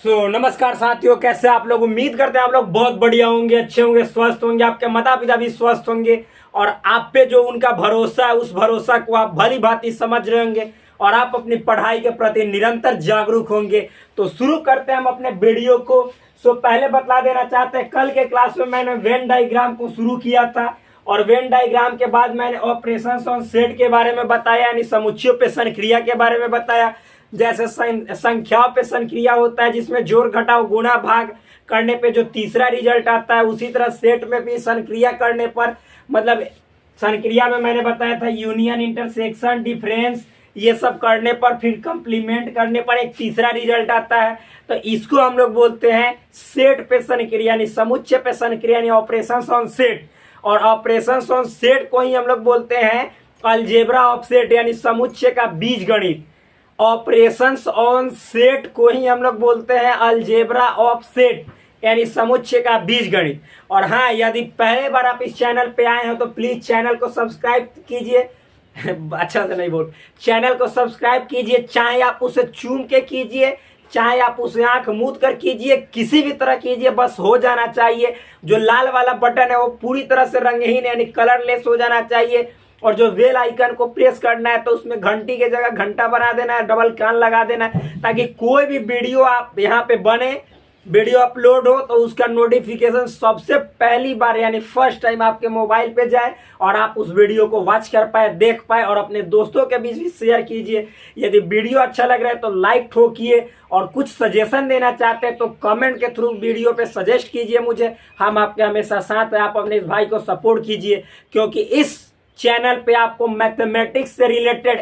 नमस्कार साथियों, कैसे आप लोग। उम्मीद करते हैं आप लोग बहुत बढ़िया होंगे, अच्छे होंगे, स्वस्थ होंगे, आपके माता पिता भी स्वस्थ होंगे और आप पे जो उनका भरोसा है उस भरोसा को आप भली भांति समझ रहे होंगे और आप अपनी पढ़ाई के प्रति निरंतर जागरूक होंगे। तो शुरू करते हैं हम अपने वीडियो को। पहले बता देना चाहते हैं, कल के क्लास में मैंने वेन डायग्राम को शुरू किया था और वेन डायग्राम के बाद मैंने ऑपरेशंस ऑन सेट के बारे में बताया, यानी समुच्चयों पे संक्रिया के बारे में बताया। जैसे संख्याओं पे संक्रिया होता है जिसमें जोड़ घटाव गुणा भाग करने पे जो तीसरा रिजल्ट आता है, उसी तरह सेट में भी संक्रिया करने पर, मतलब संक्रिया में मैंने बताया था यूनियन, इंटरसेक्शन, डिफरेंस, ये सब करने पर फिर कंप्लीमेंट करने पर एक तीसरा रिजल्ट आता है। तो इसको हम लोग बोलते हैं सेट पे संक्रिया, यानी समुच्चय पे संक्रिया, यानी ऑपरेशंस ऑन सेट। और ऑपरेशंस ऑन सेट को ही हम लोग बोलते हैं अलजेब्रा ऑफ सेट, यानी समुच्चय का बीजगणित। ऑपरेशंस ऑन सेट को ही हम लोग बोलते हैं अलजेब्रा ऑफ सेट, यानी समुच्चय का बीजगणित। और हाँ, यदि पहले बार आप इस चैनल पे आए हो तो प्लीज चैनल को सब्सक्राइब कीजिए। अच्छा से नहीं बोल, चैनल को सब्सक्राइब कीजिए, चाहे आप उसे चूम के कीजिए, चाहे आप उसे आंख मूंद कर कीजिए, किसी भी तरह कीजिए, बस हो जाना चाहिए। जो लाल वाला बटन है वो पूरी तरह से रंगहीन यानी कलरलेस हो जाना चाहिए। और जो बेल आइकन को प्रेस करना है तो उसमें घंटी की जगह घंटा बना देना है, डबल कान लगा देना है, ताकि कोई भी वीडियो आप यहाँ पे बने, वीडियो अपलोड हो तो उसका नोटिफिकेशन सबसे पहली बार यानी फर्स्ट टाइम आपके मोबाइल पे जाए और आप उस वीडियो को वॉच कर पाए, देख पाए और अपने दोस्तों के बीच भी शेयर कीजिए। यदि वीडियो अच्छा लग रहा है तो लाइक ठोकिए और कुछ सजेशन देना चाहते हैं तो कमेंट के थ्रू वीडियो पे सजेस्ट कीजिए मुझे, हम आपके हमेशा साथ हैं। आप अपने इस भाई को सपोर्ट कीजिए, क्योंकि इस चैनल पे आपको मैथमेटिक्स से related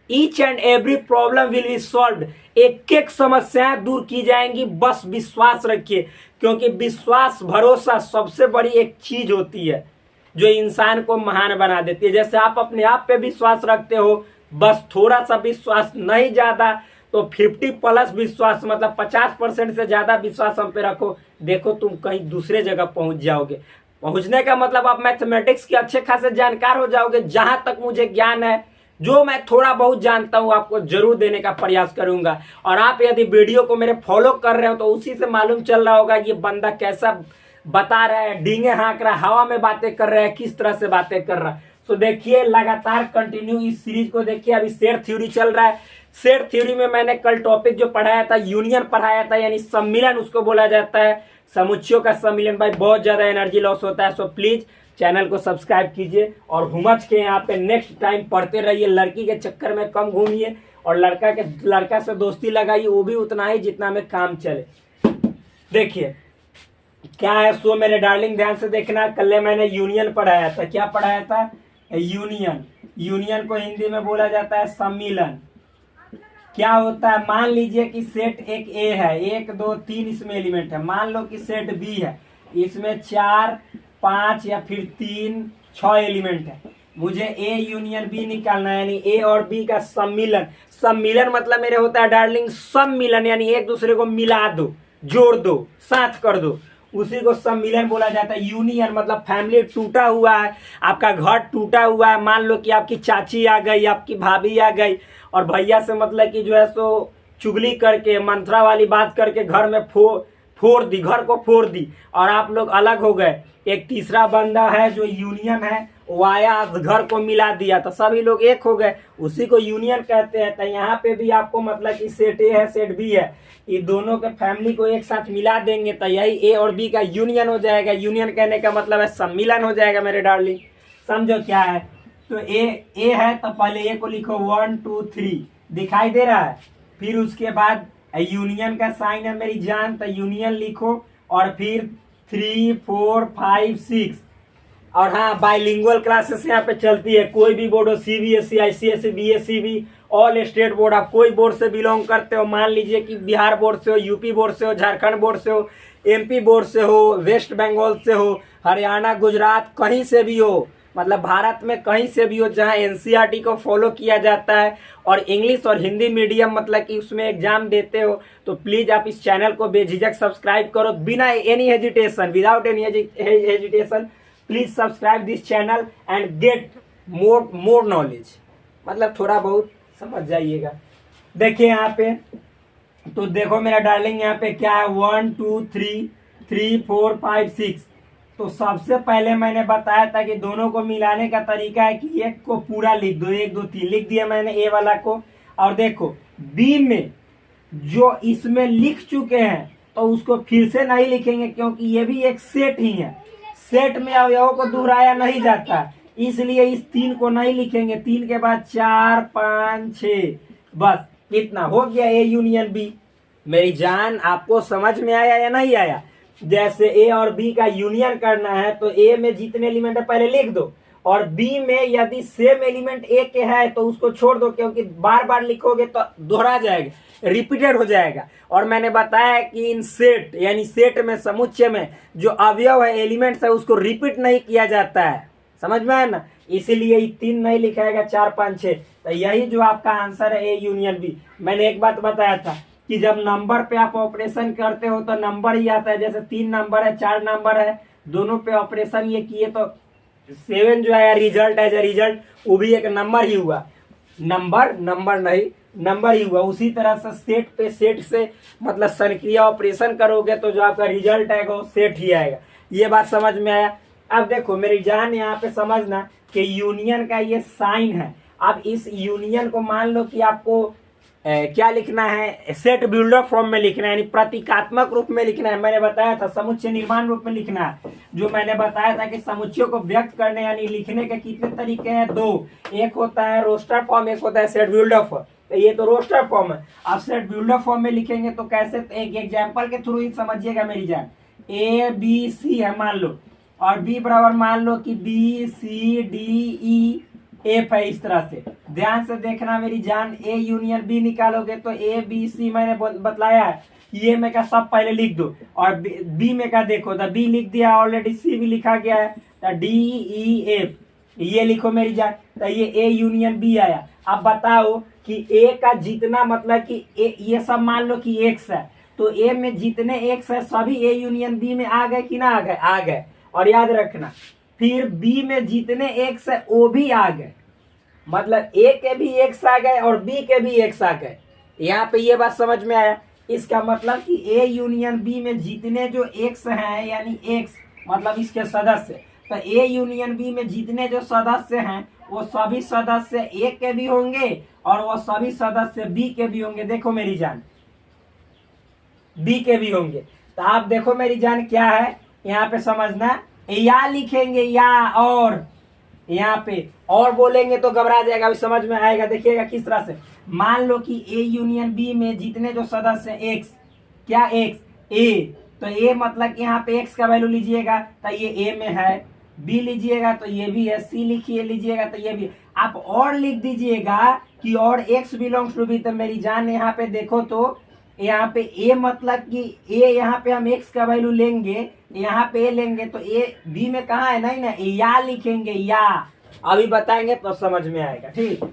each and every problem will be solved. एक एक समस्याएं दूर की जाएंगी, बस विश्वास रखिए, क्योंकि विश्वास, भरोसा सबसे बड़ी एक चीज होती है जो इंसान को महान बना देती है। जैसे आप अपने आप पे विश्वास रखते हो, बस थोड़ा सा विश्वास, नहीं ज्यादा, तो 50+ विश्वास, मतलब 50% से ज्यादा विश्वास हम पे रखो, देखो तुम कहीं दूसरे जगह पहुंच जाओगे। पहुंचने का मतलब आप मैथमेटिक्स के अच्छे खासे जानकार हो जाओगे। जहां तक मुझे ज्ञान है, जो मैं थोड़ा बहुत जानता हूं, आपको जरूर देने का प्रयास करूंगा। और आप यदि वीडियो को मेरे फॉलो कर रहे हो तो उसी से मालूम चल रहा होगा ये बंदा कैसा बता रहा है, डींगे हाँक रहा है, हवा में बातें कर रहा है, किस तरह से बातें कर रहा है। तो देखिए, लगातार कंटिन्यू इस सीरीज को देखिए। अभी सेट थ्योरी चल रहा है। सेट थ्योरी में मैंने कल टॉपिक जो पढ़ाया था, यूनियन पढ़ाया था, यानी सम्मिलन उसको बोला जाता है, समुच्चयों का सम्मिलन। भाई बहुत ज्यादा एनर्जी लॉस होता है, सो प्लीज चैनल को सब्सक्राइब कीजिए और हुमच के यहाँ पे नेक्स्ट टाइम पढ़ते रहिए। लड़की के चक्कर में कम घूमिए और लड़का से दोस्ती लगाइए, वो भी उतना ही जितना में काम चले। देखिए क्या है सो मेरे डार्लिंग, ध्यान से देखना। कल मैंने यूनियन पढ़ाया था। क्या पढ़ाया था? यूनियन। यूनियन को हिंदी में बोला जाता है सम्मिलन। क्या होता है? मान लीजिए कि सेट एक ए है, 1 2 3 इसमें एलिमेंट है। मान लो कि सेट बी है, इसमें 4 5 या फिर 3 6 एलिमेंट है। मुझे ए यूनियन बी निकालना है, यानी ए और बी का सम्मिलन। सम्मिलन मतलब मेरे होता है डार्लिंग सम्मिलन, यानी एक दूसरे को मिला दो, जोड़ दो, साथ कर दो, उसी को सम्मिलन बोला जाता है। यूनियन मतलब फैमिली टूटा हुआ है, आपका घर टूटा हुआ है। मान लो कि आपकी चाची आ गई, आपकी भाभी आ गई और भैया से मतलब कि जो है सो चुगली करके, मंत्रा वाली बात करके घर में फोड़ दी, घर को फोड़ दी और आप लोग अलग हो गए। एक तीसरा बंदा है जो यूनियन है, वो आया, घर को मिला दिया, तो सभी लोग एक हो गए, उसी को यूनियन कहते हैं। तो यहाँ पे भी आपको मतलब कि सेट ए है, सेट बी है, ये दोनों के फैमिली को एक साथ मिला देंगे तो यही ए और बी का यूनियन हो जाएगा। यूनियन कहने का मतलब है सम्मिलन हो जाएगा मेरे डार्लिंग, समझो क्या है। तो ए है तो पहले ए को लिखो 1 2 3, दिखाई दे रहा है। फिर उसके बाद यूनियन का साइन है मेरी जान, तो यूनियन लिखो और फिर 3 4 5 6। और हाँ, बाइलिंगुअल क्लासेस यहाँ पे चलती है। कोई भी बोर्ड हो, CBSE, ICSE, BSEB, all state board, आप कोई बोर्ड से बिलोंग करते हो, मान लीजिए कि बिहार बोर्ड से हो, यूपी बोर्ड से हो, झारखंड बोर्ड से हो, एमपी बोर्ड से हो, वेस्ट बंगाल से हो, हरियाणा, गुजरात, कहीं से भी हो, मतलब भारत में कहीं से भी हो जहां एनसीईआरटी को फॉलो किया जाता है और इंग्लिश और हिंदी मीडियम मतलब कि उसमें एग्जाम देते हो, तो प्लीज आप इस चैनल को बेझिझक सब्सक्राइब करो, बिना any hesitation, without any hesitation. Please subscribe this channel and get more knowledge, मतलब थोड़ा बहुत समझ जाइएगा। देखिए यहाँ पे तो देखो मेरा डार्लिंग यहाँ पे क्या है, 1 2 3 3 4 5 6। तो सबसे पहले मैंने बताया था कि दोनों को मिलाने का तरीका है कि एक को पूरा लिख दो, 1 2 3 लिख दिया मैंने ए वाला को। और देखो बी में जो इसमें लिख चुके हैं तो उसको फिर से नहीं लिखेंगे, क्योंकि ये भी एक सेट ही है। सेट में अवयवों को दोहराया नहीं जाता, इसलिए इस 3 को नहीं लिखेंगे। 3 के बाद 4 5 6, बस इतना हो गया ए यूनियन बी। मेरी जान आपको समझ में आया या नहीं आया? जैसे ए और बी का यूनियन करना है तो ए में जितने एलिमेंट है पहले लिख दो, और बी में यदि सेम एलिमेंट ए के है तो उसको छोड़ दो, क्योंकि बार बार लिखोगे तो दोहरा जाएगा, रिपीटेड हो जाएगा। और मैंने बताया कि इन सेट यानी सेट में, समुच्चय में जो अवयव है, एलिमेंट्स है, उसको रिपीट नहीं किया जाता है। समझ में आया ना? इसीलिए 3 नहीं लिखाएगा, 4 5 6। तो यही जो आपका आंसर है ए यूनियन बी। मैंने एक बात बताया था कि जब नंबर पे आप ऑपरेशन करते हो तो नंबर ही आता है। जैसे 3 नंबर है, 4 नंबर है, दोनों पे ऑपरेशन ये किए तो 7 जो है रिजल्ट एज ए रिजल्ट, वो भी एक नंबर ही हुआ। नंबर नहीं, नंबर ही हुआ। उसी तरह से सेट पे सेट से मतलब संक्रिया ऑपरेशन करोगे तो जो आपका रिजल्ट आएगा वो सेट ही आएगा। ये बात समझ में आया? अब देखो मेरी जान यहाँ पे समझना कि यूनियन का ये साइन है। अब इस यूनियन को मान लो कि आपको क्या लिखना है, सेट बिल्डर फॉर्म में लिखना है, यानी प्रतीकात्मक रूप में लिखना है। मैंने बताया था समुच्चय निर्माण रूप में लिखना है। जो मैंने बताया था कि समुच्चयों को व्यक्त करने यानी लिखने के कितने तरीके हैं, 2। एक होता है रोस्टर फॉर्म, एक होता है सेट बिल्डर फॉर्म। तो ये तो रोस्टर फॉर्म है। अब सेट बिल्डर फॉर्म में लिखेंगे तो कैसे, तो एक एग्जाम्पल के थ्रू ही समझिएगा मेरी जान। ए बी सी है मान लो, और बी बराबर मान लो कि B C D E F है, इस तरह से। ध्यान से देखना मेरी जान, ए यूनियन बी निकालोगे तो ए बी सी मैंने बतलाया है, ये में का सब पहले लिख दो, और बी में का देखो तो बी लिख दिया ऑलरेडी, सी भी लिखा गया है, तो डी ई एफ ये लिखो मेरी जान। तो ये ए यूनियन बी आया। अब बताओ कि ए का जितना मतलब कि ये सब मान लो कि एक्स है, तो ए में जितने एक्स है सभी ए यूनियन बी में आ गए कि ना आ गए? आ गए। और याद रखना फिर बी में जितने एक्स है वो भी आ गए, मतलब ए के भी एक्स आ गए और बी के भी एक्स आ गए। यहाँ पे ये बात समझ में आया? इसका मतलब कि ए यूनियन बी में जितने जो एक्स हैं यानी एक्स मतलब इसके सदस्य, तो ए यूनियन बी में जितने जो सदस्य हैं वो सभी सदस्य ए के भी होंगे और वो सभी सदस्य बी के भी होंगे। देखो मेरी जान, बी के भी होंगे। तो आप देखो मेरी जान क्या है यहाँ पे समझना, या लिखेंगे या और, यहाँ पे और बोलेंगे तो घबरा जाएगा, अभी समझ में आएगा। देखिएगा किस तरह से। मान लो कि ए यूनियन बी में जितने जो सदस्य एक्स, क्या एक्स ए, तो ए मतलब कि यहाँ पे एक्स का वैल्यू लीजिएगा तो ये ए में है, बी लीजिएगा तो ये भी है, सी लिखिए लीजिएगा तो ये भी। आप और लिख दीजिएगा कि और एक्स बिलोंग्स टू बी। तो मेरी जान यहाँ पे देखो तो यहाँ पे ए मतलब कि ए, यहाँ पे हम एक्स का वैल्यू लेंगे, यहाँ पे ए लेंगे तो ए बी में कहाँ है? नहीं ना, या लिखेंगे या। अभी बताएंगे तो समझ में आएगा, ठीक।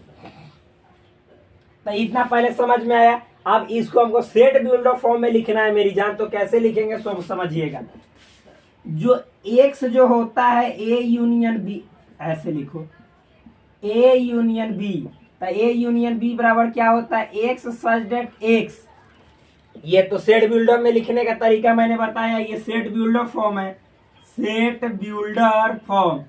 तो इतना पहले समझ में आया। अब इसको हमको सेट बिल्डर फॉर्म में लिखना है मेरी जान। तो कैसे लिखेंगे सब समझिएगा। जो एक्स जो होता है ए यूनियन बी, ऐसे लिखो ए यूनियन बी। तो ए यूनियन बी बराबर क्या होता है? X such that x. ये तो सेट बिल्डर में लिखने का तरीका मैंने बताया, ये सेट बिल्डर फॉर्म है। सेट बिल्डर फॉर्म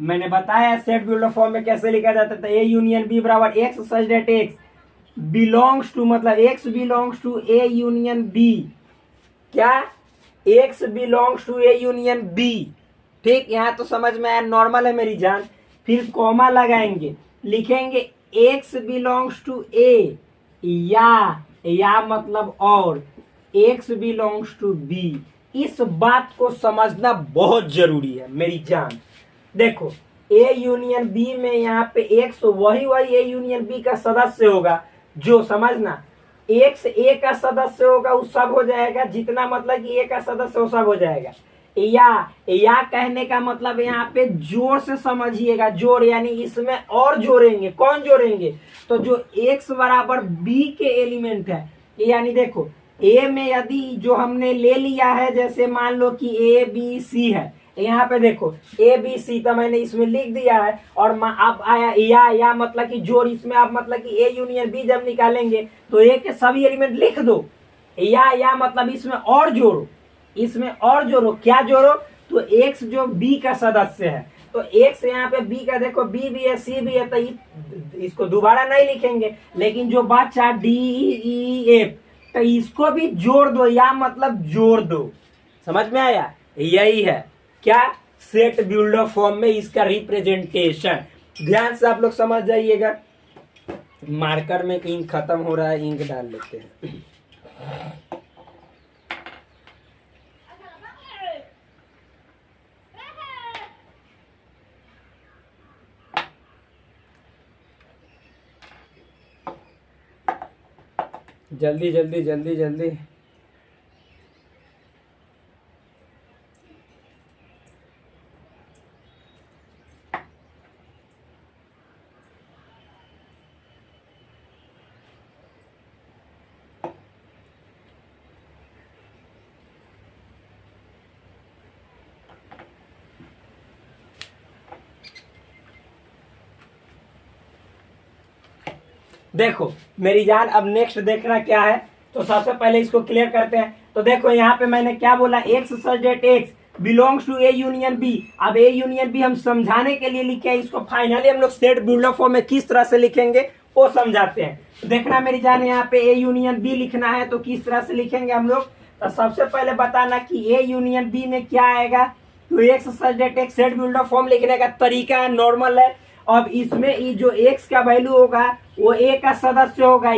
मैंने बताया सेट बिल्डर फॉर्म में कैसे लिखा जाता है। तो ए यूनियन बी बराबर X such that X belongs to, मतलब X belongs to A union B. क्या? X belongs to A union B. ठीक, यहाँ तो समझ में आया, नॉर्मल है मेरी जान। फिर कॉमा लगाएंगे, लिखेंगे एक्स बिलोंग्स टू ए, या मतलब और एक्स बिलोंग्स टू बी। इस बात को समझना बहुत जरूरी है मेरी जान। देखो ए यूनियन बी में यहाँ पे एक्स वही ए यूनियन बी का सदस्य होगा, जो समझना एक्स ए का सदस्य होगा वो सब हो जाएगा, जितना मतलब कि ए का सदस्य वो सब हो जाएगा। या कहने का मतलब यहाँ पे जोड़ से समझिएगा, जोड़ यानी इसमें और जोड़ेंगे। कौन जोड़ेंगे? तो जो एक्स बराबर बी के एलिमेंट है, यानी देखो ए में यदि जो हमने ले लिया है, जैसे मान लो कि ए बी सी है, यहाँ पे देखो ए बी सी तो मैंने इसमें लिख दिया है, और अब आया या मतलब कि जोड़, इसमें आप मतलब कि ए यूनियन बी जब निकालेंगे तो ए के सभी एलिमेंट लिख दो, या मतलब इसमें और जोड़ो, इसमें और जोड़ो, क्या जोड़ो, तो एक्स जो बी का सदस्य है, तो एक्स यहाँ पे बी का देखो बी भी है सी भी है, तो इसको दोबारा नहीं लिखेंगे, लेकिन जो बचा डी ई एफ तो इसको भी जोड़ दो, या मतलब जोड़ दो। समझ में आया? यही है क्या, सेट बिल्डर फॉर्म में इसका रिप्रेजेंटेशन। ध्यान से आप लोग समझ जाइएगा। मार्कर में इंक खत्म हो रहा है, इंक डाल लेते हैं। जल्दी जल्दी जल्दी जल्दी। देखो मेरी जान, अब नेक्स्ट देखना क्या है, तो सबसे पहले इसको क्लियर करते हैं। तो देखो यहाँ पे मैंने क्या बोला, X such that X belongs to A union B. अब ए यूनियन बी हम समझाने के लिए लिखे, इसको फाइनली हम लोग सेट बिल्डर फॉर्म में किस तरह से लिखेंगे वो समझाते हैं। तो देखना मेरी जान, यहाँ पे ए यूनियन बी लिखना है तो किस तरह से लिखेंगे हम लोग। तो सबसे पहले बताना कि ए यूनियन बी में क्या आएगा, तो x such that x set builder form लिखने का तरीका नॉर्मल है। अब इसमें ये जो एक्स का वैल्यू होगा वो ए का सदस्य होगा,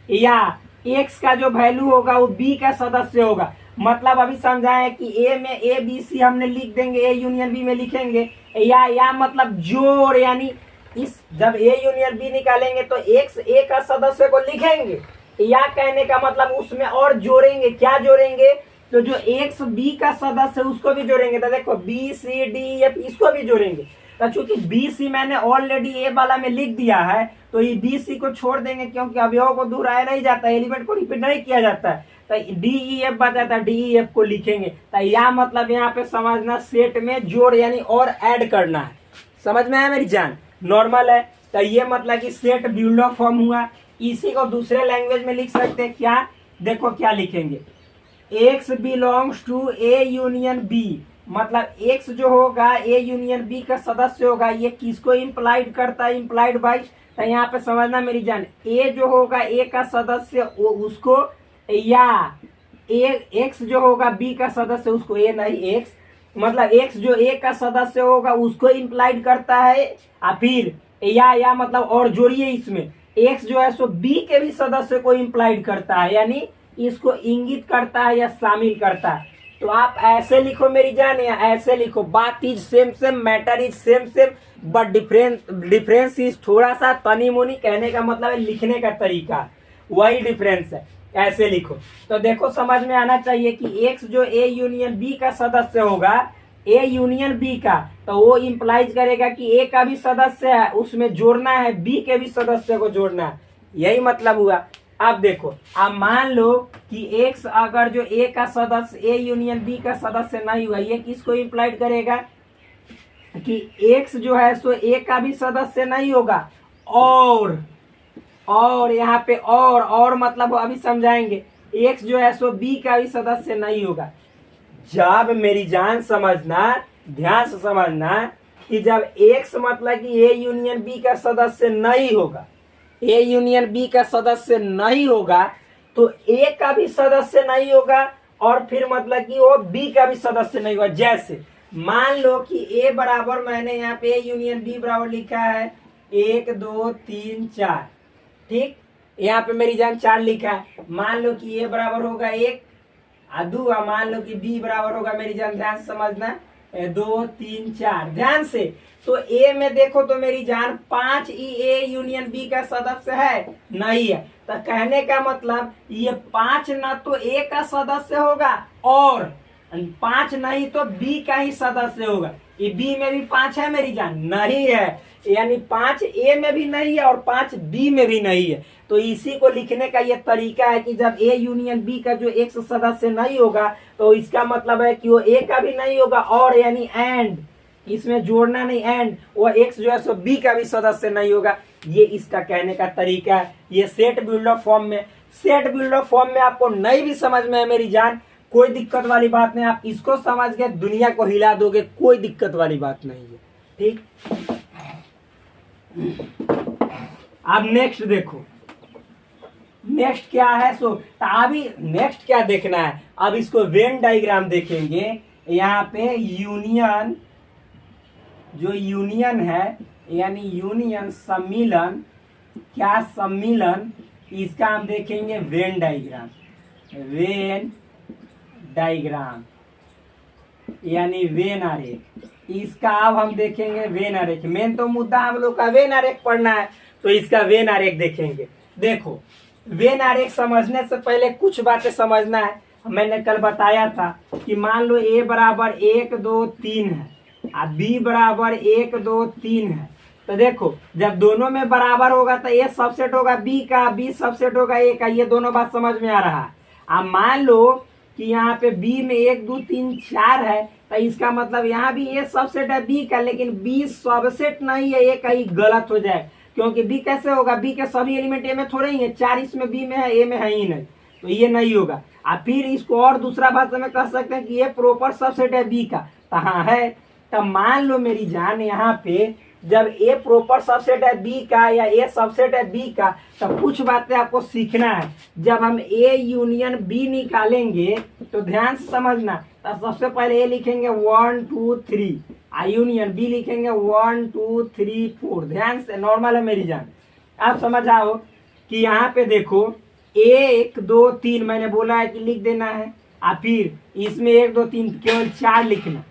या एक्स का जो वैल्यू होगा वो बी का सदस्य होगा। मतलब अभी समझाए कि ए में ए बी सी हमने लिख देंगे, ए यूनियन बी में लिखेंगे, या मतलब जोड़, यानी इस जब ए यूनियन बी निकालेंगे तो एक्स ए का सदस्य को लिखेंगे, या कहने का मतलब उसमें और जोड़ेंगे, क्या जोड़ेंगे, तो जो एक्स बी का सदस्य उसको भी जोड़ेंगे। तो देखो बी सी डी एफ इसको भी जोड़ेंगे। तो चूंकि बी सी मैंने ऑलरेडी ए वाला में लिख दिया है तो ये बी सी को छोड़ देंगे, क्योंकि अवयव को दोहराया नहीं जाता, एलिमेंट को रिपीट नहीं किया जाता है। तो डी ई एफ बचा था, डी ई एफ को लिखेंगे। तो या मतलब यहाँ पे समझना सेट में जोड़ यानी और ऐड करना है। समझ में आया मेरी जान? नॉर्मल है। तो ये मतलब कि सेट बिल्डर फॉर्म हुआ। इसी को दूसरे लैंग्वेज में लिख सकते हैं क्या, देखो क्या लिखेंगे, X belongs to A union B, मतलब एक्स जो होगा ए यूनियन बी का सदस्य होगा। ये किसको इम्प्लाइड करता है, इम्प्लाइड बाई, तो यहाँ पे समझना मेरी जान, ए जो होगा ए का सदस्य उसको, या एक्स जो होगा बी का सदस्य उसको, ए नहीं एक्स, मतलब एक्स जो ए का सदस्य होगा उसको इम्प्लाइड करता है। फिर या मतलब और जोड़िए इसमें, एक्स जो है सो बी के भी सदस्य को इम्प्लाइड करता है, यानी इसको इंगित करता है या शामिल करता है। तो आप ऐसे लिखो मेरी जान, या ऐसे लिखो, बात is same same, matter is same same, but difference is थोड़ा सा तनी मुनी, कहने का मतलब है लिखने का तरीका वही डिफरेंस है। ऐसे लिखो। तो देखो समझ में आना चाहिए कि एक्स जो ए यूनियन बी का सदस्य होगा, ए यूनियन बी का, तो वो इम्प्लाइज करेगा कि ए का भी सदस्य है, उसमें जोड़ना है, बी के भी सदस्य को जोड़ना है, यही मतलब हुआ। अब देखो, अब मान लो कि एक्स अगर जो ए का सदस्य ए यूनियन बी का सदस्य नहीं हुआ, ये किसको इम्प्लाइड करेगा कि एक्स जो है सो ए का भी सदस्य नहीं होगा, और यहाँ पे और मतलब अभी समझाएंगे, एक्स जो है सो बी का भी सदस्य नहीं होगा। जब मेरी जान समझना, ध्यान से समझना, कि जब एक्स मतलब कि ए यूनियन बी का सदस्य नहीं होगा, ए यूनियन बी का सदस्य नहीं होगा, तो ए का भी सदस्य नहीं होगा, और फिर मतलब कि वो बी का भी सदस्य नहीं होगा। जैसे मान लो कि ए बराबर, मैंने यहाँ पे ए यूनियन बी बराबर लिखा है 1 2 3 4, ठीक, यहाँ पे मेरी जान 4 लिखा है। मान लो कि ए बराबर होगा 1 2, मान लो कि बी बराबर होगा, मेरी जान ध्यान से समझना, 2 3 4, ध्यान से। तो ए में देखो तो मेरी जान 5 ए यूनियन बी का सदस्य है नहीं है, तो कहने का मतलब ये 5 न तो ए का सदस्य होगा, और 5 नहीं तो बी का ही सदस्य होगा। ये बी में भी 5 है मेरी जान? नहीं है। यानी 5 ए में भी नहीं है और 5 बी में भी नहीं है। तो इसी को लिखने का ये तरीका है कि जब ए यूनियन बी का जो एक्स सदस्य नहीं होगा तो इसका मतलब है कि वो ए का भी नहीं होगा, और यानी एंड, इसमें जोड़ना नहीं, एंड वो एक्स जो है सो बी का भी सदस्य नहीं होगा। ये इसका कहने का तरीका है। ये सेट बिल्डर फॉर्म में, सेट बिल्डर फॉर्म में आपको नहीं भी समझ में है मेरी जान, कोई दिक्कत वाली बात नहीं, आप इसको समझ के दुनिया को हिला दोगे, कोई दिक्कत वाली बात नहीं है। ठीक, अब नेक्स्ट देखो, नेक्स्ट क्या है। सो अभी नेक्स्ट क्या देखना है, अब इसको वेन डायग्राम देखेंगे। यहाँ पे यूनियन, जो यूनियन है यानी यूनियन सम्मिलन, क्या सम्मिलन, इसका हम देखेंगे वेन डायग्राम। वेन डायग्राम यानी वेन आरेख, इसका अब हम देखेंगे वेन आरेख। मेन तो मुद्दा हम लोग का वेन आरेख पढ़ना है, तो इसका वेन आरेख देखेंगे। देखो, वेन आरेख समझने से पहले कुछ बातें समझना है। मैंने कल बताया था कि मान लो ए बराबर 1 2 3 है और बी बराबर 1 2 3 है। तो देखो, जब दोनों में बराबर होगा तो ए सबसेट होगा बी का, बी सबसेट होगा ए का। ये दोनों बात समझ में आ रहा है। अब मान लो कि यहाँ पे बी में 1 2 3 4 है, तो इसका मतलब यहाँ भी ए सबसेट है बी का, लेकिन बी सबसेट नहीं है, ये कहीं गलत हो जाए। क्योंकि बी कैसे होगा, बी के सभी एलिमेंट ए में थोड़े ही है, 4 इसमें बी में है, ए में है ही नहीं, तो ये नहीं होगा। अब फिर इसको और दूसरा भाषा में कह सकते हैं कि ये प्रॉपर सबसेट है बी का, कहाँ है। तब मान लो मेरी जान, यहाँ पे जब ए प्रॉपर सबसेट है बी का या ए सबसेट है बी का, तब कुछ बातें आपको सीखना है। जब हम ए यूनियन बी निकालेंगे तो ध्यान से समझना, तब सबसे पहले ए लिखेंगे 1 2 3, यूनियन बी लिखेंगे 1 2 3 4। ध्यान से, नॉर्मल है मेरी जान, आप समझ आओ कि यहाँ पे देखो 1 2 3 मैंने बोला है कि लिख देना है, और फिर इसमें 1 2 3 केवल 4 लिखना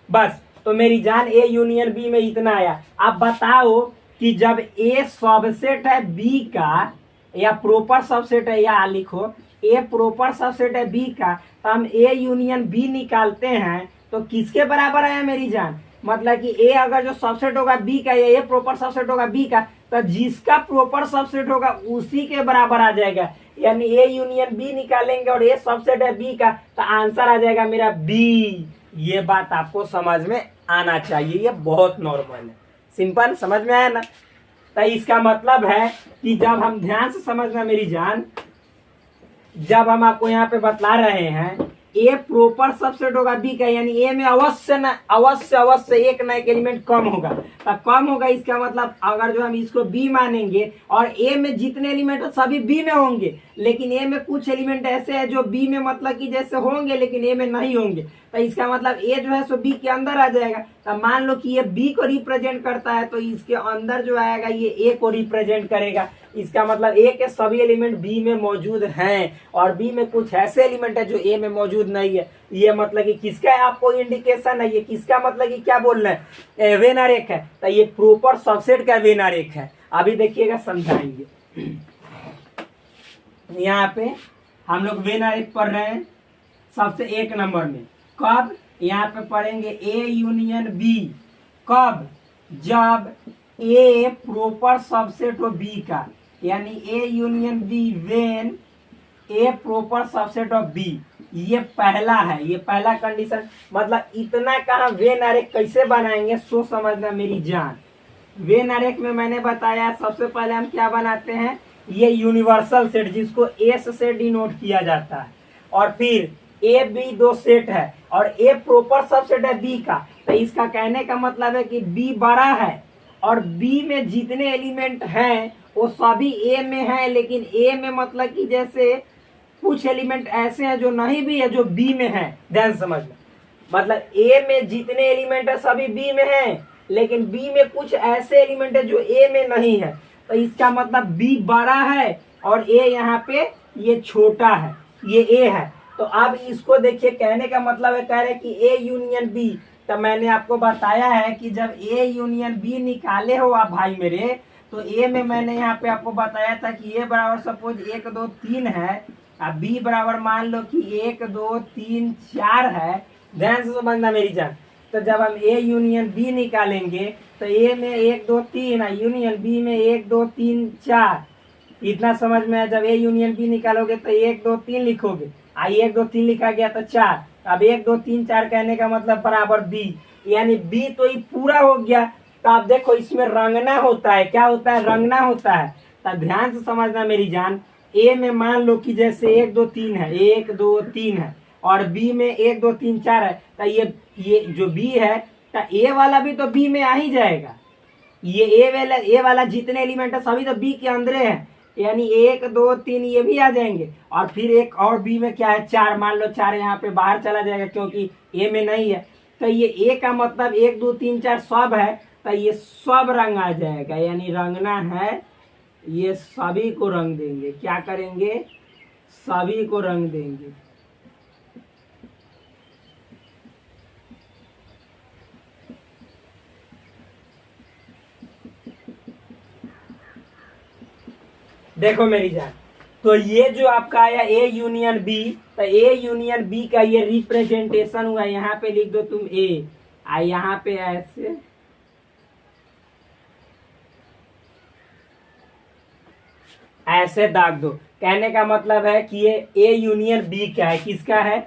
बस। तो मेरी जान ए यूनियन बी में इतना आया। अब बताओ कि जब ए सबसेट है बी का या प्रॉपर सबसेट है, या लिखो ए प्रॉपर सबसेट है बी का, तो हम ए यूनियन बी निकालते हैं तो किसके बराबर आया मेरी जान। मतलब कि ए अगर जो सबसेट होगा बी का या ए प्रॉपर सबसेट होगा बी का, तो जिसका प्रॉपर सबसेट होगा उसी के बराबर आ जाएगा। यानी ए यूनियन बी निकालेंगे और ए सबसेट है बी का, तो आंसर आ जाएगा मेरा बी। ये बात आपको समझ में आना चाहिए, ये बहुत नॉर्मल है, सिंपल, समझ में आया ना। तो इसका मतलब है कि जब हम ध्यान से समझना मेरी जान, जब हम आपको यहाँ पे बतला रहे हैं ए प्रॉपर सबसेट होगा बी का, यानी ए में अवश्य एक ना एक एलिमेंट कम होगा। तो कम होगा इसका मतलब अगर जो हम इसको बी मानेंगे और ए में जितने एलिमेंट है सभी बी में होंगे, लेकिन ए में कुछ एलिमेंट ऐसे हैं जो बी में मतलब कि जैसे होंगे लेकिन ए में नहीं होंगे, तो इसका मतलब ए जो है सो बी के अंदर आ जाएगा। तो मान लो कि ये बी को रिप्रेजेंट करता है, तो इसके अंदर जो आएगा ये ए को रिप्रेजेंट करेगा। इसका मतलब ए के सभी एलिमेंट बी में मौजूद हैं और बी में कुछ ऐसे एलिमेंट है जो ए में मौजूद नहीं है। ये मतलब कि किसका है आपको इंडिकेशन है, ये किसका मतलब कि क्या बोल रहे हैं, वेन आरेख है। तो ये प्रॉपर सबसेट का वेन आरेख है। अभी देखिएगा, समझाएंगे। यहाँ पे हम लोग वेन आरेख पढ़ रहे हैं सबसे 1 नंबर में। कब? यहाँ पे पढ़ेंगे ए यूनियन बी। कब? जब ए प्रॉपर सबसेट हो बी का, यानी A union B when A proper subset of B. ये पहला है, ये पहला कंडीशन। मतलब इतना कहाँ वेन आरेख कैसे बनाएंगे सो समझना मेरी जान। वेन आरेख में मैंने बताया सबसे पहले हम क्या बनाते हैं, ये यूनिवर्सल सेट जिसको एस से डिनोट किया जाता है, और फिर ए बी 2 सेट है और ए प्रॉपर सबसेट है बी का। तो इसका कहने का मतलब है कि बी बड़ा है और बी में जितने एलिमेंट हैं वो सभी ए में है, लेकिन ए में मतलब कि जैसे कुछ एलिमेंट ऐसे हैं जो नहीं भी है जो बी में है। ध्यान समझना, मतलब ए में जितने एलिमेंट है सभी बी में है, लेकिन बी में कुछ ऐसे एलिमेंट है जो ए में नहीं है। तो इसका मतलब बी बड़ा है और ए यहाँ पे ये छोटा है, ये ए है। तो अब इसको देखिए, कहने का मतलब है, कह रहे कि ए यूनियन बी। तो मैंने आपको बताया है कि जब ए यूनियन बी निकाले हो आप भाई मेरे, तो ए में मैंने यहाँ पे आपको बताया था कि ए बराबर सपोज 1 2 3 है, अब बी बराबर मान लो कि 1 2 3 4 है, ध्यान से समझना मेरी जान। तो जब हम ए यूनियन बी निकालेंगे तो ए में 1 2 3 है, यूनियन बी में 1 2 3 4, इतना समझ में आया। जब ए यूनियन बी निकालोगे तो 1 2 3 लिखोगे, 1 2 3 लिखा गया तो 4, अब 1 2 3 4 कहने का मतलब बराबर बी, यानी बी तो ये पूरा हो गया। तो आप देखो इसमें रंगना होता है, क्या होता है, रंगना होता है। तो ध्यान से समझना मेरी जान, ए में मान लो कि जैसे 1 2 3 है, 1 2 3 है, और बी में 1 2 3 4 है, तो ये जो बी है तो ए वाला भी तो बी में आ ही जाएगा। ये ए वाला जितने एलिमेंट है सभी तो बी के अंदर है, यानी 1 2 3 ये भी आ जाएंगे। और फिर एक और बी में क्या है, 4, मान लो 4 यहाँ पे बाहर चला जाएगा क्योंकि ए में नहीं है। तो ये ए का मतलब 1 2 3 4 सब है, तो ये सब रंग आ जाएगा, यानी रंगना है, ये सभी को रंग देंगे। क्या करेंगे, सभी को रंग देंगे। देखो मेरी जान, तो ये जो आपका आया ए यूनियन बी, तो ए यूनियन बी का ये रिप्रेजेंटेशन हुआ, यहाँ पे लिख दो तुम ए, यहाँ पे ऐसे दाग दो। कहने का मतलब है कि ये ए यूनियन बी का है, किसका है,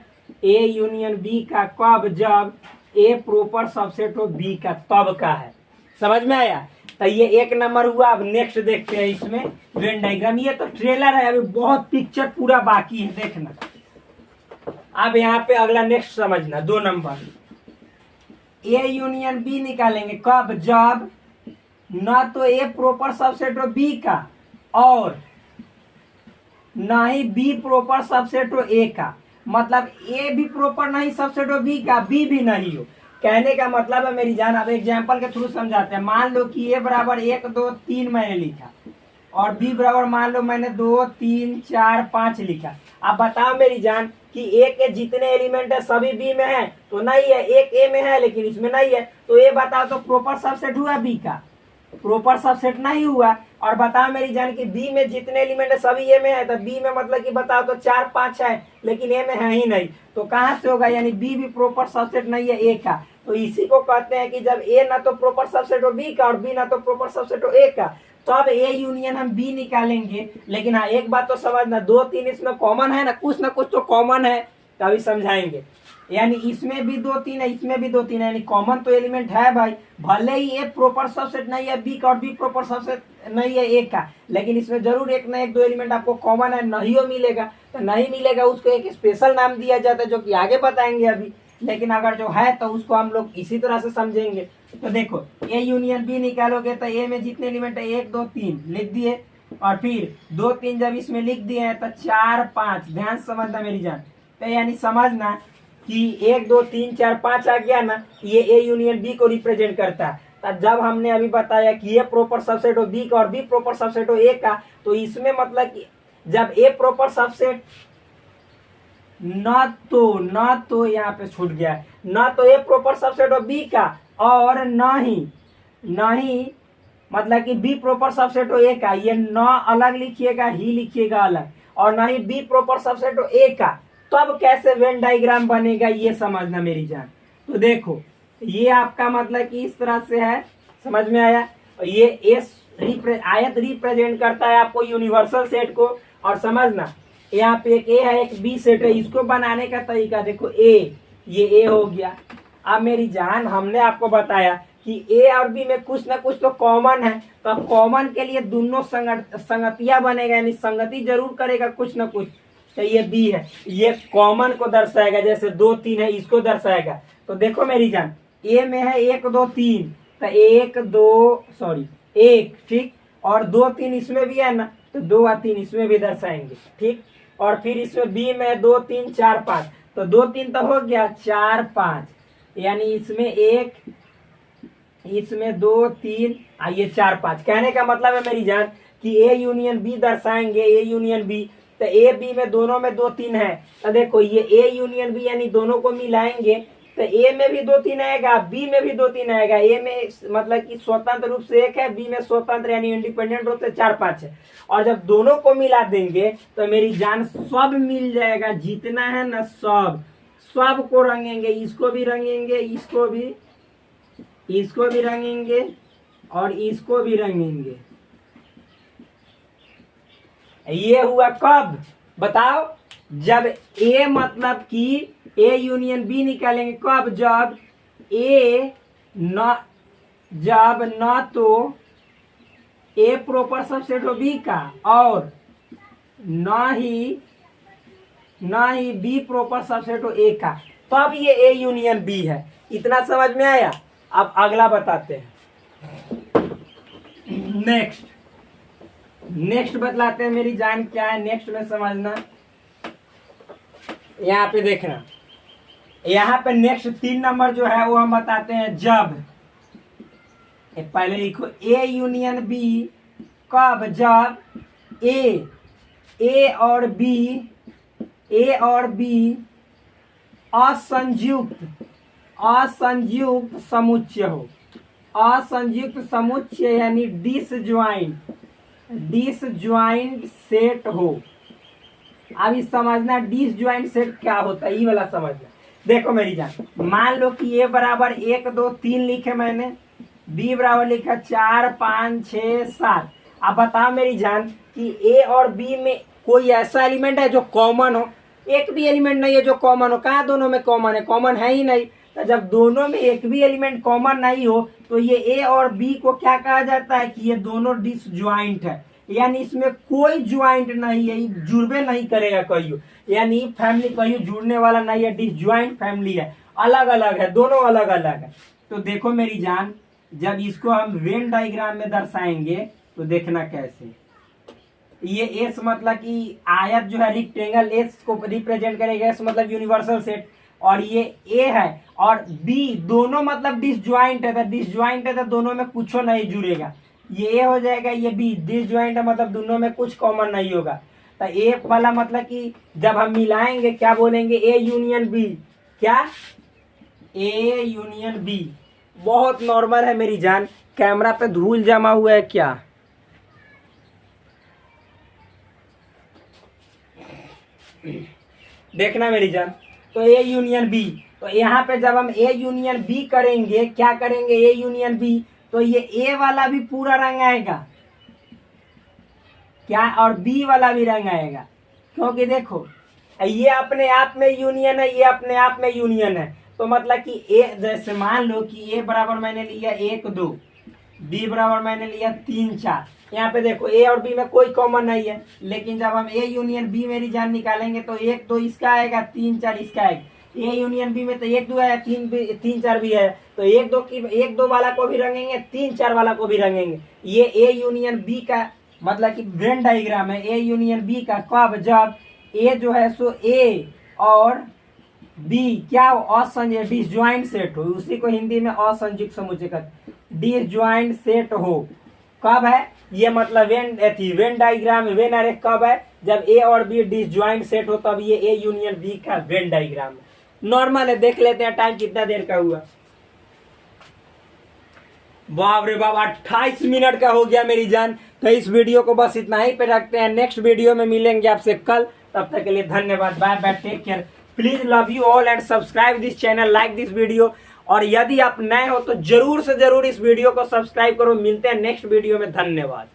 ए यूनियन बी का, कब, जब ए प्रॉपर सबसेट हो बी का, तब का है। समझ में आया। तो ये 1 नंबर हुआ। अब नेक्स्ट देखते हैं इसमें वेन डायग्राम। ये तो ट्रेलर है, अभी बहुत पिक्चर पूरा बाकी है देखना। अब यहाँ पे अगला नेक्स्ट समझना, 2 नंबर, ए यूनियन बी निकालेंगे कब, जब न तो ए प्रॉपर सबसेट हो बी का और ना ही बी प्रॉपर सबसेट हो ए का, मतलब ए भी प्रॉपर नहीं सबसेट हो बी का, बी भी नहीं हो। कहने का मतलब है मेरी जान, अब एग्जांपल के थ्रू समझाते हैं। मान लो कि ए बराबर 1 2 3 मैंने लिखा और बी बराबर मान लो मैंने 2 3 4 5 लिखा। अब बताओ मेरी जान कि ए के जितने एलिमेंट है सभी बी में है तो नहीं है, एक ए में है लेकिन इसमें नहीं है, तो ये बताओ तो प्रॉपर सबसेट हुआ बी का, प्रॉपर सबसेट नहीं हुआ। और बताओ मेरी जान कि बी में जितने एलिमेंट है सभी ए में है, तो बी में मतलब कि बताओ तो 4 5 है लेकिन ए में है ही नहीं, तो कहाँ से होगा, यानी बी भी प्रॉपर सबसेट नहीं है ए का। तो इसी को कहते हैं कि जब ए ना तो प्रॉपर सबसेट हो बी का और बी ना तो प्रॉपर सबसेट हो ए का, तो अब ए यूनियन हम बी निकालेंगे। लेकिन हाँ एक बात तो समझना, 2 3 इसमें कॉमन है ना कुछ तो कॉमन है, तभी समझाएंगे। यानी इसमें भी 2 3 है, इसमें भी 2 3 है, यानी कॉमन तो एलिमेंट है भाई। भले ही ए प्रॉपर सबसेट नहीं है बी का और बी प्रॉपर सबसेट नहीं है ए का, लेकिन इसमें जरूर एक ना एक 2 एलिमेंट आपको कॉमन है, नहीं हो मिलेगा। तो नहीं मिलेगा उसको एक स्पेशल नाम दिया जाता है जो कि आगे बताएंगे अभी। लेकिन अगर जो है तो उसको हम लोग इसी तरह से समझेंगे। तो देखो ए यूनियन बी निकालोगे तो ए में जितने एलिमेंट है 1 2 3 लिख दिए, और फिर 2 3 जब इसमें लिख दिए हैं तो 4 5, ध्यान से समझना मेरी जान। तो यानी समझना कि 1 2 3 4 5 आ गया ना, ये ए यूनियन बी को रिप्रेजेंट करता है। तो जब हमने अभी बताया कि ए प्रॉपर सबसेट हो बी का और बी प्रॉपर सबसेट हो ए का, तो इसमें मतलब कि जब ए प्रॉपर सबसेट न तो यहाँ पे छूट गया है, न तो ए प्रॉपर सबसेट हो बी का और न ही मतलब कि बी प्रॉपर सबसेट हो ए का, ये न अलग लिखिएगा, ही लिखिएगा अलग, और न ही बी प्रॉपर सबसेट हो ए का, तब कैसे वेन डायग्राम बनेगा ये समझना मेरी जान। तो देखो ये आपका मतलब कि इस तरह से है, समझ में आया। ये एस आयत रिप्रेजेंट करता है आपको यूनिवर्सल सेट को। और समझना यहाँ पे एक ए है एक बी सेट है, इसको बनाने का तरीका देखो, ये ए हो गया। अब मेरी जान हमने आपको बताया कि ए और बी में कुछ ना कुछ तो कॉमन है, तो कॉमन के लिए दोनों संगतिया बनेगा, यानी संगति जरूर करेगा कुछ ना कुछ। तो ये बी है, ये कॉमन को दर्शाएगा, जैसे 2 3 है इसको दर्शाएगा। तो देखो मेरी जान ए में है 1 2 3, तो 1 2 सॉरी 1 ठीक, और 2 3 इसमें भी है ना, तो 2 और 3 इसमें भी दर्शाएंगे ठीक। और फिर इसमें बी में 2 3 4 5, तो 2 3 तो हो गया 4 5, यानी इसमें 1 इसमें 2 3 ये 4 5। कहने का मतलब है मेरी जान कि ए यूनियन बी दर्शाएंगे, ए यूनियन बी, तो ए बी में दोनों में 2 3 है। तो देखो ये ए यूनियन बी यानी दोनों को मिलाएंगे तो ए में भी 2 3 आएगा, बी में भी 2 3 आएगा। ए में मतलब कि स्वतंत्र रूप से 1 है, बी में स्वतंत्र यानी इंडिपेंडेंट रूप से 4 5 है। और जब दोनों को मिला देंगे तो मेरी जान सब मिल जाएगा, जितना है ना सब को रंगेंगे, इसको भी रंगेंगे, इसको भी रंगेंगे और इसको भी रंगेंगे। ये हुआ कब बताओ? जब ए मतलब कि ए यूनियन बी निकालेंगे कब? जब न तो ए प्रॉपर सबसेट हो बी का और न ही बी प्रॉपर सबसेट हो ए का, तब ये ए यूनियन बी है। इतना समझ में आया? अब अगला बताते हैं। नेक्स्ट बतलाते हैं मेरी जान क्या है। नेक्स्ट में समझना, यहाँ पे देखना, यहाँ पे नेक्स्ट 3 नंबर जो है वो हम बताते हैं जब, पहले लिखो ए यूनियन बी कब? जब ए और बी असंयुक्त समुच्चय हो। असंयुक्त समुच्चय यानी डिसज्वाइंट सेट हो। अब इस समझना डिसज्वाइंट सेट क्या होता है, ये वाला समझना। देखो मेरी जान, मान लो कि ए बराबर 1 2 3 लिखे मैंने, बी बराबर लिखा 4 5 6 7। अब बताओ मेरी जान कि ए और बी में कोई ऐसा एलिमेंट है जो कॉमन हो? एक भी एलिमेंट नहीं है जो कॉमन हो। कहाँ दोनों में कॉमन है? कॉमन है ही नहीं। तो जब दोनों में एक भी एलिमेंट कॉमन नहीं हो तो ये ए और बी को क्या कहा जाता है कि ये दोनों डिसज्वाइंट है, यानी इसमें कोई ज्वाइंट नहीं है, जुड़बे नहीं करेगा कहियो, यानी फैमिली कहियो जुड़ने वाला नहीं है, डिसज्वाइंट फैमिली है, अलग अलग है, दोनों अलग अलग है। तो देखो मेरी जान, जब इसको हम वेन डायग्राम में दर्शाएंगे तो देखना कैसे। ये एस मतलब कि आयत जो है रेक्टेंगल, एस को रिप्रेजेंट करेगा, एस मतलब यूनिवर्सल सेट, और ये ए है और बी दोनों मतलब डिसज्वाइंट है। तो डिसज्वाइंट है तो दोनों में कुछ नहीं जुड़ेगा, ये ए हो जाएगा, ये बी। डिसज्वाइंट है मतलब दोनों में कुछ कॉमन नहीं होगा। तो ए वाला मतलब कि जब हम मिलाएंगे क्या बोलेंगे? A union B. क्या? A union B. बहुत नॉर्मल है मेरी जान। कैमरा पे धूल जमा हुआ है क्या? देखना मेरी जान, तो ए यूनियन बी। तो यहाँ पे जब हम ए यूनियन बी करेंगे, क्या करेंगे? ए यूनियन बी, तो ये ए वाला भी पूरा रंग आएगा क्या? और बी वाला भी रंग आएगा, क्योंकि देखो ये अपने आप में यूनियन है, ये अपने आप में यूनियन है। तो मतलब कि ए, जैसे मान लो कि ए बराबर मैंने लिया 1 2, बी बराबर मैंने लिया 3 4। यहाँ पे देखो ए और बी में कोई कॉमन नहीं है, लेकिन जब हम ए यूनियन बी मेरी जान निकालेंगे तो 1 2 इसका आएगा, 3 4 इसका आएगा। ए यूनियन बी में तो 1 2 है, 3 4 भी है, तो 1 2 वाला को भी रंगेंगे, 3 4 वाला को भी रंगेंगे। ये ए यूनियन बी का मतलब कि वेन डायग्राम है ए यूनियन बी का। कब? जब ए जो है सो ए और बी क्या हो? असंयुक्त डिसज्वाइंट सेट हो। उसी को हिंदी में असंयुक्त समुच्चय कहते, डिसज्वाइंट सेट हो। कब है ये? मतलब वेन डायग्राम, वेन अरे कब है? जब ए और बी डिसज्वाइंट सेट हो, तब ये ए यूनियन बी का वेन डायग्राम है। नॉर्मल है, देख लेते हैं टाइम कितना देर का हुआ। बाप रे बाप, 28 मिनट का हो गया मेरी जान। तो इस वीडियो को बस इतना ही पे रखते हैं, नेक्स्ट वीडियो में मिलेंगे आपसे कल। तब तक के लिए धन्यवाद, bye bye, take care. Please love you all and subscribe this channel, like this video. और यदि आप नए हो तो जरूर से जरूर इस वीडियो को सब्सक्राइब करो। मिलते हैं नेक्स्ट वीडियो में, धन्यवाद।